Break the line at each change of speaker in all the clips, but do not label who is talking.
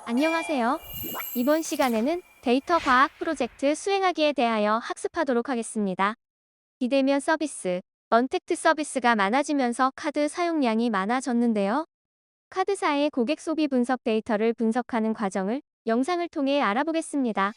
안녕하세요. 이번 시간에는 데이터 과학 프로젝트 수행하기에 대하여 학습하도록 하겠습니다. 비대면 서비스, 언택트 서비스가 많아지면서 카드 사용량이 많아졌는데요. 카드사의 고객 소비 분석 데이터를 분석하는 과정을 영상을 통해 알아보겠습니다.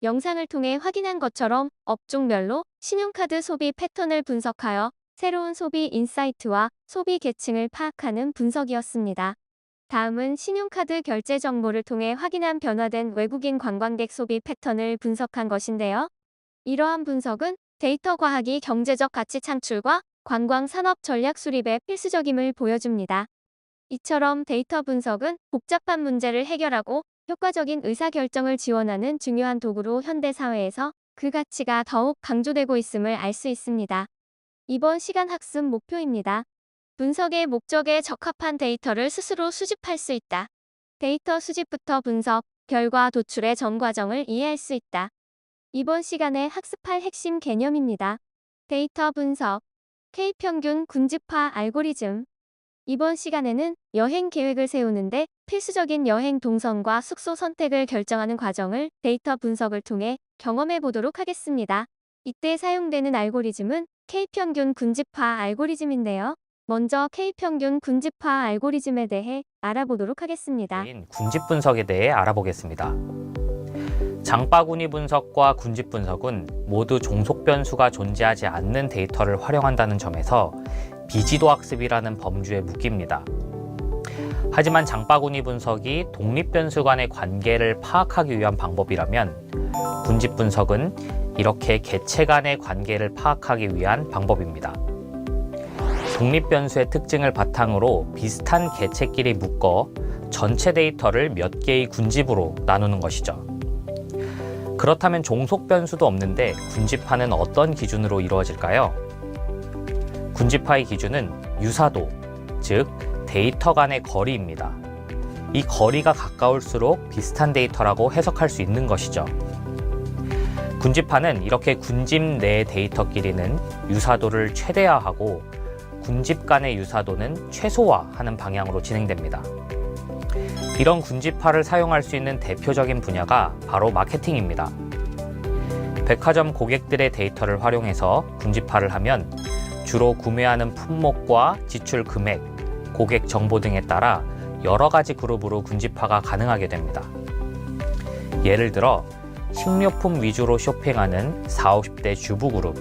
영상을 통해 확인한 것처럼 업종별로 신용카드 소비 패턴을 분석하여 새로운 소비 인사이트와 소비 계층을 파악하는 분석이었습니다. 다음은 신용카드 결제 정보를 통해 확인한 변화된 외국인 관광객 소비 패턴을 분석한 것인데요. 이러한 분석은 데이터 과학이 경제적 가치 창출과 관광 산업 전략 수립에 필수적임을 보여줍니다. 이처럼 데이터 분석은 복잡한 문제를 해결하고 효과적인 의사결정을 지원하는 중요한 도구로 현대 사회에서 그 가치가 더욱 강조되고 있음을 알 수 있습니다. 이번 시간 학습 목표입니다. 분석의 목적에 적합한 데이터를 스스로 수집할 수 있다. 데이터 수집부터 분석, 결과 도출의 전 과정을 이해할 수 있다. 이번 시간에 학습할 핵심 개념입니다. 데이터 분석, K평균 군집화 알고리즘. 이번 시간에는 여행 계획을 세우는데 필수적인 여행 동선과 숙소 선택을 결정하는 과정을 데이터 분석을 통해 경험해 보도록 하겠습니다. 이때 사용되는 알고리즘은 K평균 군집화 알고리즘인데요. 먼저 K평균 군집화 알고리즘에 대해 알아보도록 하겠습니다.
군집 분석에 대해 알아보겠습니다. 장바구니 분석과 군집 분석은 모두 종속 변수가 존재하지 않는 데이터를 활용한다는 점에서 비지도 학습이라는 범주에 묶입니다. 하지만 장바구니 분석이 독립 변수 간의 관계를 파악하기 위한 방법이라면 군집 분석은 이렇게 개체 간의 관계를 파악하기 위한 방법입니다. 독립 변수의 특징을 바탕으로 비슷한 개체끼리 묶어 전체 데이터를 몇 개의 군집으로 나누는 것이죠. 그렇다면 종속 변수도 없는데 군집화는 어떤 기준으로 이루어질까요? 군집화의 기준은 유사도, 즉 데이터 간의 거리입니다. 이 거리가 가까울수록 비슷한 데이터라고 해석할 수 있는 것이죠. 군집화는 이렇게 군집 내 데이터끼리는 유사도를 최대화하고 군집 간의 유사도는 최소화하는 방향으로 진행됩니다. 이런 군집화를 사용할 수 있는 대표적인 분야가 바로 마케팅입니다. 백화점 고객들의 데이터를 활용해서 군집화를 하면 주로 구매하는 품목과 지출 금액, 고객 정보 등에 따라 여러 가지 그룹으로 군집화가 가능하게 됩니다. 예를 들어 식료품 위주로 쇼핑하는 40, 50대 주부 그룹,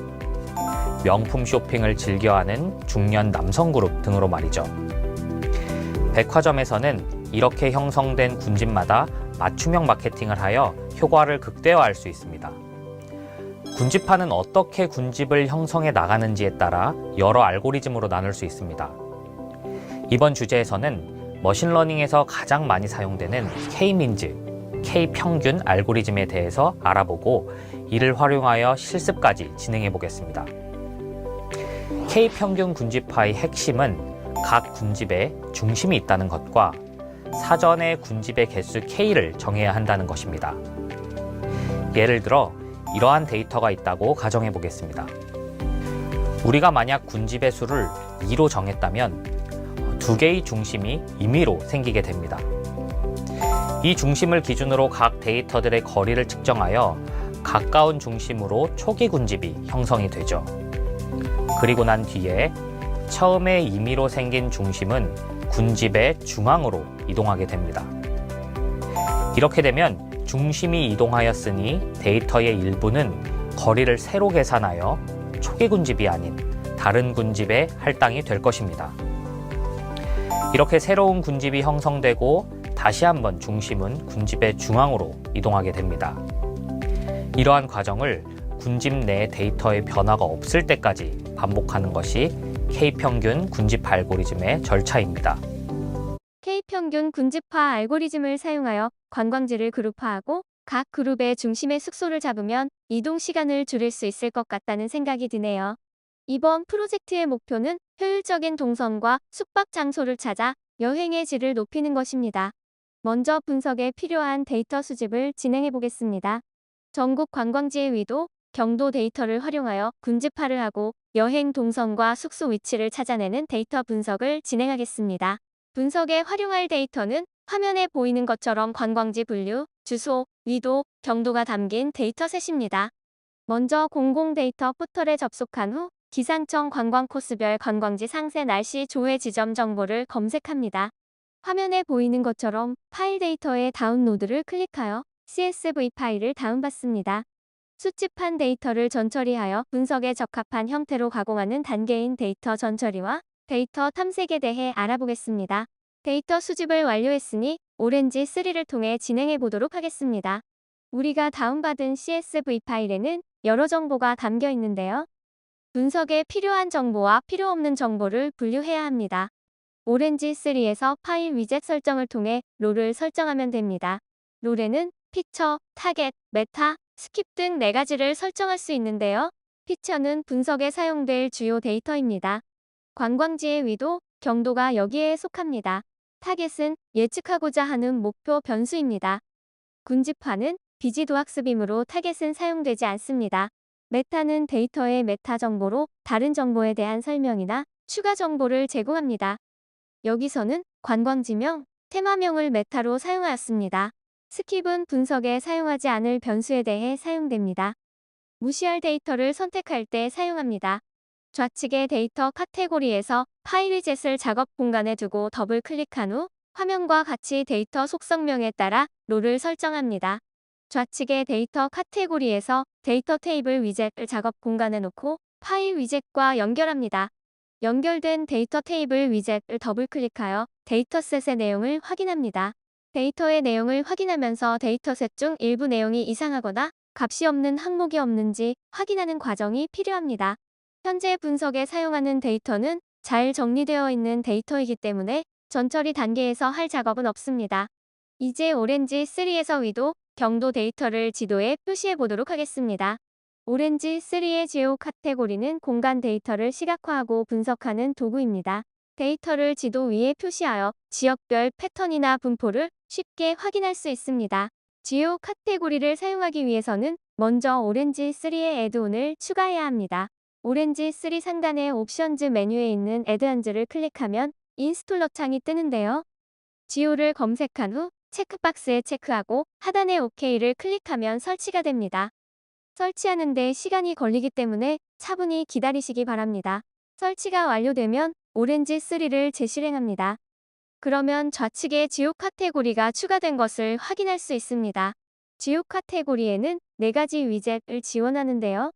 명품 쇼핑을 즐겨하는 중년 남성 그룹 등으로 말이죠. 백화점에서는 이렇게 형성된 군집마다 맞춤형 마케팅을 하여 효과를 극대화할 수 있습니다. 군집판은 어떻게 군집을 형성해 나가는지에 따라 여러 알고리즘으로 나눌 수 있습니다. 이번 주제에서는 머신러닝에서 가장 많이 사용되는 K-민즈, K-평균 알고리즘에 대해서 알아보고 이를 활용하여 실습까지 진행해 보겠습니다. K-평균 군집화의 핵심은 각 군집에 중심이 있다는 것과 사전에 군집의 개수 K를 정해야 한다는 것입니다. 예를 들어 이러한 데이터가 있다고 가정해 보겠습니다. 우리가 만약 군집의 수를 2로 정했다면 두 개의 중심이 임의로 생기게 됩니다. 이 중심을 기준으로 각 데이터들의 거리를 측정하여 가까운 중심으로 초기 군집이 형성이 되죠. 그리고 난 뒤에 처음에 임의로 생긴 중심은 군집의 중앙으로 이동하게 됩니다. 이렇게 되면 중심이 이동하였으니 데이터의 일부는 거리를 세로 계산하여 초기 군집이 아닌 다른 군집에 할당이 될 것입니다. 이렇게 새로운 군집이 형성되고 다시 한번 중심은 군집의 중앙으로 이동하게 됩니다. 이러한 과정을 군집 내 데이터의 변화가 없을 때까지 반복하는 것이 K평균 군집화 알고리즘의 절차입니다.
K평균 군집화 알고리즘을 사용하여 관광지를 그룹화하고 각 그룹의 중심의 숙소를 잡으면 이동 시간을 줄일 수 있을 것 같다는 생각이 드네요. 이번 프로젝트의 목표는 효율적인 동선과 숙박 장소를 찾아 여행의 질을 높이는 것입니다. 먼저 분석에 필요한 데이터 수집을 진행해 보겠습니다. 전국 관광지의 위도, 경도 데이터를 활용하여 군집화를 하고 여행 동선과 숙소 위치를 찾아내는 데이터 분석을 진행하겠습니다. 분석에 활용할 데이터는 화면에 보이는 것처럼 관광지 분류, 주소, 위도, 경도가 담긴 데이터셋입니다. 먼저 공공 데이터 포털에 접속한 후 기상청 관광 코스별 관광지 상세 날씨 조회 지점 정보를 검색합니다. 화면에 보이는 것처럼 파일 데이터의 다운로드를 클릭하여 CSV 파일을 다운받습니다. 수집한 데이터를 전처리하여 분석에 적합한 형태로 가공하는 단계인 데이터 전처리와 데이터 탐색에 대해 알아보겠습니다. 데이터 수집을 완료했으니 오렌지 3를 통해 진행해 보도록 하겠습니다. 우리가 다운받은 CSV 파일에는 여러 정보가 담겨 있는데요. 분석에 필요한 정보와 필요 없는 정보를 분류해야 합니다. 오렌지 3에서 파일 위젯 설정을 통해 롤을 설정하면 됩니다. 롤에는 피처, 타겟, 메타, 스킵 등 4가지를 설정할 수 있는데요. 피처는 분석에 사용될 주요 데이터입니다. 관광지의 위도, 경도가 여기에 속합니다. 타겟은 예측하고자 하는 목표 변수입니다. 군집화는 비지도 학습이므로 타겟은 사용되지 않습니다. 메타는 데이터의 메타 정보로 다른 정보에 대한 설명이나 추가 정보를 제공합니다. 여기서는 관광지명, 테마명을 메타로 사용하였습니다. 스킵은 분석에 사용하지 않을 변수에 대해 사용됩니다. 무시할 데이터를 선택할 때 사용합니다. 좌측의 데이터 카테고리에서 파일 위젯을 작업 공간에 두고 더블 클릭한 후 화면과 같이 데이터 속성명에 따라 롤을 설정합니다. 좌측의 데이터 카테고리에서 데이터 테이블 위젯을 작업 공간에 놓고 파일 위젯과 연결합니다. 연결된 데이터 테이블 위젯을 더블 클릭하여 데이터셋의 내용을 확인합니다. 데이터의 내용을 확인하면서 데이터셋 중 일부 내용이 이상하거나 값이 없는 항목이 없는지 확인하는 과정이 필요합니다. 현재 분석에 사용하는 데이터는 잘 정리되어 있는 데이터이기 때문에 전처리 단계에서 할 작업은 없습니다. 이제 오렌지 3에서 위도, 경도 데이터를 지도에 표시해 보도록 하겠습니다. 오렌지 3의 지오 카테고리는 공간 데이터를 시각화하고 분석하는 도구입니다. 데이터를 지도 위에 표시하여 지역별 패턴이나 분포를 쉽게 확인할 수 있습니다. 지오 카테고리를 사용하기 위해서는 먼저 오렌지 3의 애드온을 추가해야 합니다. 오렌지 3 상단의 옵션즈 메뉴에 있는 애드온즈를 클릭하면 인스톨러 창이 뜨는데요. 지오를 검색한 후 체크박스에 체크하고 하단의 OK를 클릭하면 설치가 됩니다. 설치하는 데 시간이 걸리기 때문에 차분히 기다리시기 바랍니다. 설치가 완료되면 오렌지 3를 재실행합니다. 그러면 좌측에 지오 카테고리가 추가된 것을 확인할 수 있습니다. 지오 카테고리에는 4가지 위젯을 지원하는데요.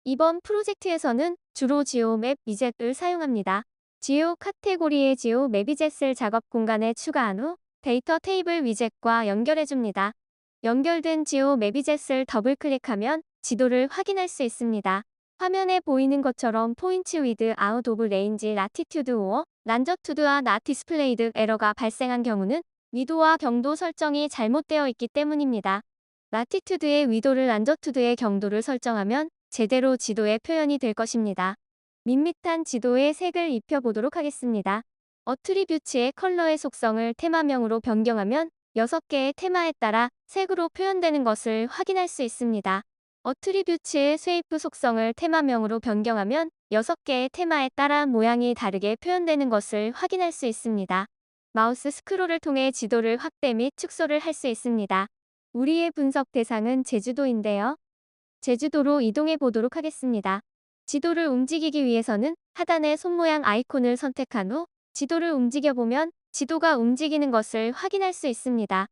이번 프로젝트에서는 주로 지오 맵 위젯을 사용합니다. 지오 카테고리의 지오 맵 위젯을 작업 공간에 추가한 후 데이터 테이블 위젯과 연결해줍니다. 연결된 지오 매비젯을 더블클릭하면 지도를 확인할 수 있습니다. 화면에 보이는 것처럼 포인트 위드 아웃 오브 레인지 라티튜드 오어 란저투드와 나 디스플레이드 에러가 발생한 경우는 위도와 경도 설정이 잘못되어 있기 때문입니다. 라티튜드의 위도를 란저투드의 경도를 설정하면 제대로 지도에 표현이 될 것입니다. 밋밋한 지도에 색을 입혀보도록 하겠습니다. 어트리뷰츠의 컬러의 속성을 테마명으로 변경하면 6개의 테마에 따라 색으로 표현되는 것을 확인할 수 있습니다. 어트리뷰츠의 쉐이프 속성을 테마명으로 변경하면 6개의 테마에 따라 모양이 다르게 표현되는 것을 확인할 수 있습니다. 마우스 스크롤을 통해 지도를 확대 및 축소를 할 수 있습니다. 우리의 분석 대상은 제주도인데요. 제주도로 이동해 보도록 하겠습니다. 지도를 움직이기 위해서는 하단의 손 모양 아이콘을 선택한 후 지도를 움직여보면 지도가 움직이는 것을 확인할 수 있습니다.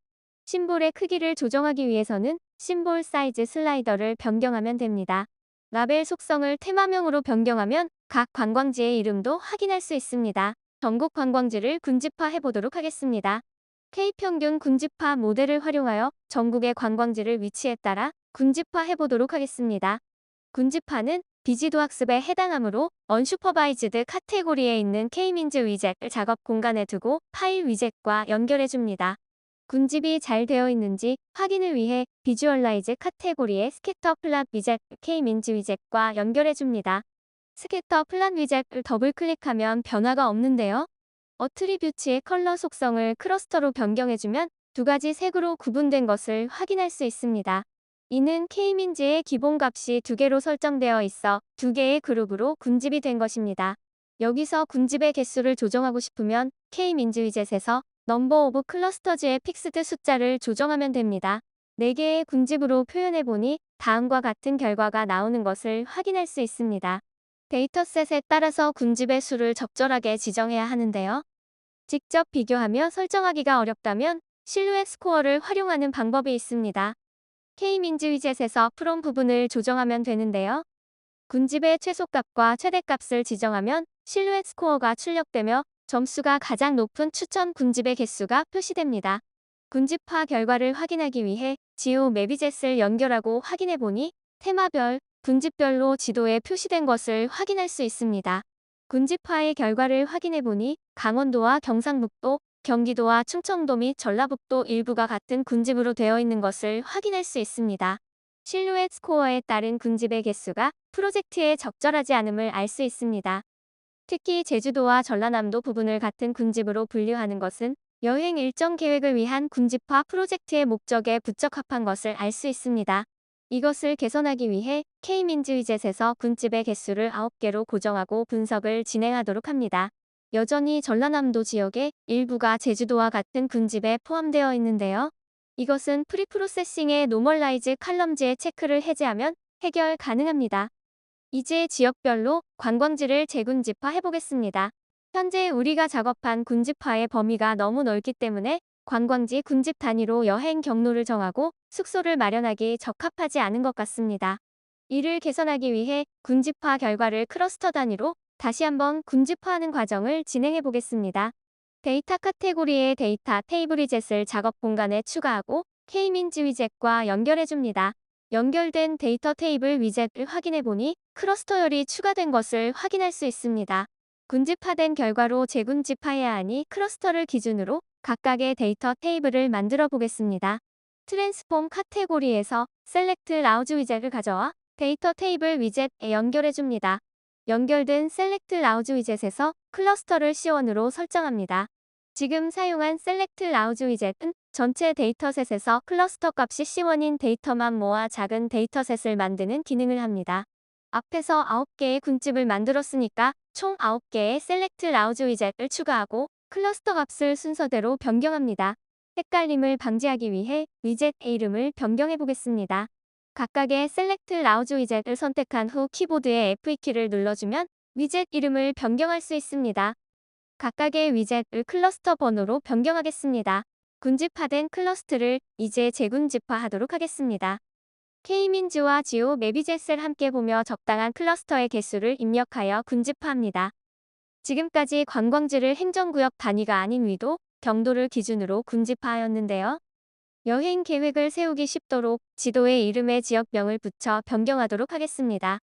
심볼의 크기를 조정하기 위해서는 심볼 사이즈 슬라이더를 변경하면 됩니다. 라벨 속성을 테마명으로 변경하면 각 관광지의 이름도 확인할 수 있습니다. 전국 관광지를 군집화해 보도록 하겠습니다. K평균 군집화 모델을 활용하여 전국의 관광지를 위치에 따라 군집화해 보도록 하겠습니다. 군집화는 비지도 학습에 해당하므로 언슈퍼바이즈드 카테고리에 있는 K민즈 위젯을 작업 공간에 두고 파일 위젯과 연결해 줍니다. 군집이 잘 되어 있는지 확인을 위해 비주얼라이즈 카테고리의 스캐터 플랫 위젯 K민즈 위젯과 연결해 줍니다. 스캐터 플랫 위젯을 더블클릭하면 변화가 없는데요. 어트리뷰츠의 컬러 속성을 크러스터로 변경해주면 두 가지 색으로 구분된 것을 확인할 수 있습니다. 이는 K민즈의 기본값이 2개로 설정되어 있어 2개의 그룹으로 군집이 된 것입니다. 여기서 군집의 개수를 조정하고 싶으면 K민즈 위젯에서 넘버 오브 클러스터즈의 픽스드 숫자를 조정하면 됩니다. 4개의 군집으로 표현해보니 다음과 같은 결과가 나오는 것을 확인할 수 있습니다. 데이터셋에 따라서 군집의 수를 적절하게 지정해야 하는데요. 직접 비교하며 설정하기가 어렵다면 실루엣 스코어를 활용하는 방법이 있습니다. K민즈 위젯에서 프롬 부분을 조정하면 되는데요. 군집의 최소값과 최대값을 지정하면 실루엣 스코어가 출력되며 점수가 가장 높은 추천 군집의 개수가 표시됩니다. 군집화 결과를 확인하기 위해 지오 매비젯을 연결하고 확인해보니 테마별, 군집별로 지도에 표시된 것을 확인할 수 있습니다. 군집화의 결과를 확인해보니 강원도와 경상북도, 경기도와 충청도 및 전라북도 일부가 같은 군집으로 되어 있는 것을 확인할 수 있습니다. 실루엣 스코어에 따른 군집의 개수가 프로젝트에 적절하지 않음을 알 수 있습니다. 특히 제주도와 전라남도 부분을 같은 군집으로 분류하는 것은 여행 일정 계획을 위한 군집화 프로젝트의 목적에 부적합한 것을 알 수 있습니다. 이것을 개선하기 위해 K민즈 위젯에서 군집의 개수를 9개로 고정하고 분석을 진행하도록 합니다. 여전히 전라남도 지역의 일부가 제주도와 같은 군집에 포함되어 있는데요. 이것은 프리프로세싱의 노멀라이즈 칼럼즈의 체크를 해제하면 해결 가능합니다. 이제 지역별로 관광지를 재군집화해 보겠습니다. 현재 우리가 작업한 군집화의 범위가 너무 넓기 때문에 관광지 군집 단위로 여행 경로를 정하고 숙소를 마련하기 적합하지 않은 것 같습니다. 이를 개선하기 위해 군집화 결과를 클러스터 단위로 다시 한번 군집화하는 과정을 진행해 보겠습니다. 데이터 카테고리의 데이터 테이블 위젯을 작업 공간에 추가하고 K민즈 위젯과 연결해 줍니다. 연결된 데이터 테이블 위젯을 확인해 보니 클러스터열이 추가된 것을 확인할 수 있습니다. 군집화된 결과로 재군집화해야 하니 클러스터를 기준으로 각각의 데이터 테이블을 만들어 보겠습니다. 트랜스폼 카테고리에서 셀렉트 라우즈 위젯을 가져와 데이터 테이블 위젯에 연결해 줍니다. 연결된 셀렉트 라우즈 위젯에서 클러스터를 C1으로 설정합니다. 지금 사용한 셀렉트 라우즈 위젯은 전체 데이터셋에서 클러스터 값이 C1인 데이터만 모아 작은 데이터셋을 만드는 기능을 합니다. 앞에서 9개의 군집을 만들었으니까 총 9개의 셀렉트 라우즈 위젯을 추가하고 클러스터 값을 순서대로 변경합니다. 헷갈림을 방지하기 위해 위젯 이름을 변경해 보겠습니다. 각각의 셀렉트 라우즈 위젯을 선택한 후 키보드의 F2키를 눌러주면 위젯 이름을 변경할 수 있습니다. 각각의 위젯을 클러스터 번호로 변경하겠습니다. 군집화된 클러스터를 이제 재군집화하도록 하겠습니다. K민즈와 지오 매비젯을 함께 보며 적당한 클러스터의 개수를 입력하여 군집화합니다. 지금까지 관광지를 행정구역 단위가 아닌 위도, 경도를 기준으로 군집화하였는데요. 여행 계획을 세우기 쉽도록 지도에 이름의 지역명을 붙여 변경하도록 하겠습니다.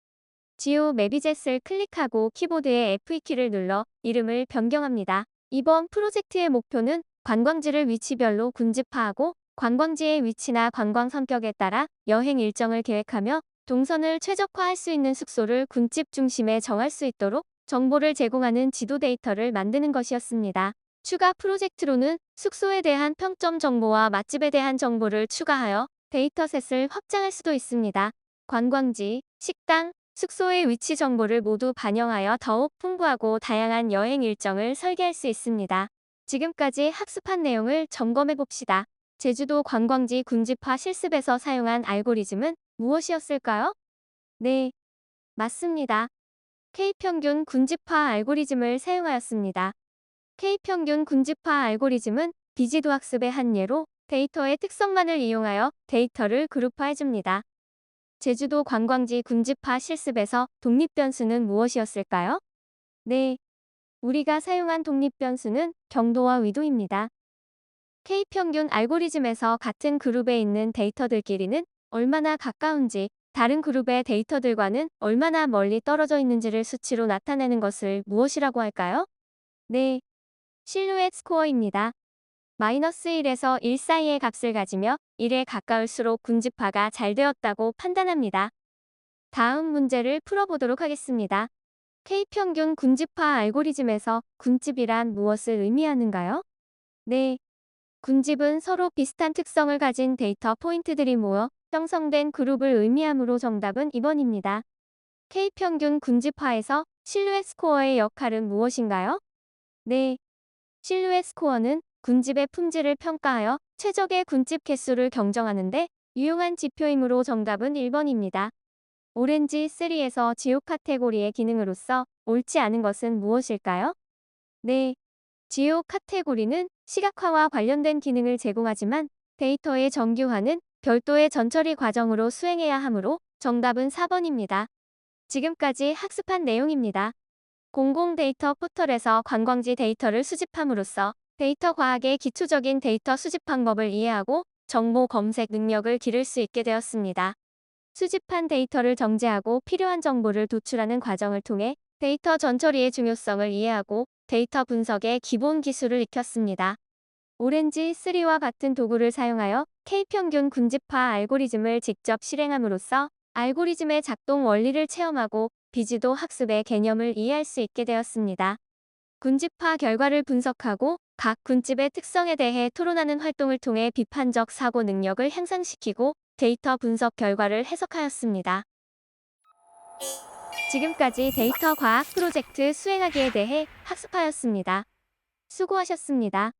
지오 매비젯을 클릭하고 키보드의 F2키를 눌러 이름을 변경합니다. 이번 프로젝트의 목표는 관광지를 위치별로 군집화하고 관광지의 위치나 관광 성격에 따라 여행 일정을 계획하며 동선을 최적화할 수 있는 숙소를 군집 중심에 정할 수 있도록 정보를 제공하는 지도 데이터를 만드는 것이었습니다. 추가 프로젝트로는 숙소에 대한 평점 정보와 맛집에 대한 정보를 추가하여 데이터셋을 확장할 수도 있습니다. 관광지, 식당, 숙소의 위치 정보를 모두 반영하여 더욱 풍부하고 다양한 여행 일정을 설계할 수 있습니다. 지금까지 학습한 내용을 점검해 봅시다. 제주도 관광지 군집화 실습에서 사용한 알고리즘은 무엇이었을까요? 네, 맞습니다. K평균 군집화 알고리즘을 사용하였습니다. K평균 군집화 알고리즘은 비지도 학습의 한 예로 데이터의 특성만을 이용하여 데이터를 그룹화해줍니다. 제주도 관광지 군집화 실습에서 독립변수는 무엇이었을까요? 네, 우리가 사용한 독립변수는 경도와 위도입니다. K평균 알고리즘에서 같은 그룹에 있는 데이터들끼리는 얼마나 가까운지, 다른 그룹의 데이터들과는 얼마나 멀리 떨어져 있는지를 수치로 나타내는 것을 무엇이라고 할까요? 네, 실루엣 스코어입니다. -1에서 1 사이의 값을 가지며 1에 가까울수록 군집화가 잘 되었다고 판단합니다. 다음 문제를 풀어보도록 하겠습니다. K평균 군집화 알고리즘에서 군집이란 무엇을 의미하는가요? 네, 군집은 서로 비슷한 특성을 가진 데이터 포인트들이 모여 형성된 그룹을 의미하므로 정답은 2번입니다. K평균 군집화에서 실루엣 스코어의 역할은 무엇인가요? 네, 실루엣 스코어는 군집의 품질을 평가하여 최적의 군집 개수를 경정하는데 유용한 지표이므로 정답은 1번입니다. 오렌지 3에서 지오 카테고리의 기능으로서 옳지 않은 것은 무엇일까요? 네, 지오 카테고리는 시각화와 관련된 기능을 제공하지만 데이터의 정규화는 별도의 전처리 과정으로 수행해야 하므로 정답은 4번입니다. 지금까지 학습한 내용입니다. 공공 데이터 포털에서 관광지 데이터를 수집함으로써 데이터 과학의 기초적인 데이터 수집 방법을 이해하고 정보 검색 능력을 기를 수 있게 되었습니다. 수집한 데이터를 정제하고 필요한 정보를 도출하는 과정을 통해 데이터 전처리의 중요성을 이해하고 데이터 분석의 기본 기술을 익혔습니다. 오렌지 3와 같은 도구를 사용하여 K평균 군집화 알고리즘을 직접 실행함으로써 알고리즘의 작동 원리를 체험하고 비지도 학습의 개념을 이해할 수 있게 되었습니다. 군집화 결과를 분석하고 각 군집의 특성에 대해 토론하는 활동을 통해 비판적 사고 능력을 향상시키고 데이터 분석 결과를 해석하였습니다. 지금까지 데이터 과학 프로젝트 수행하기에 대해 학습하였습니다. 수고하셨습니다.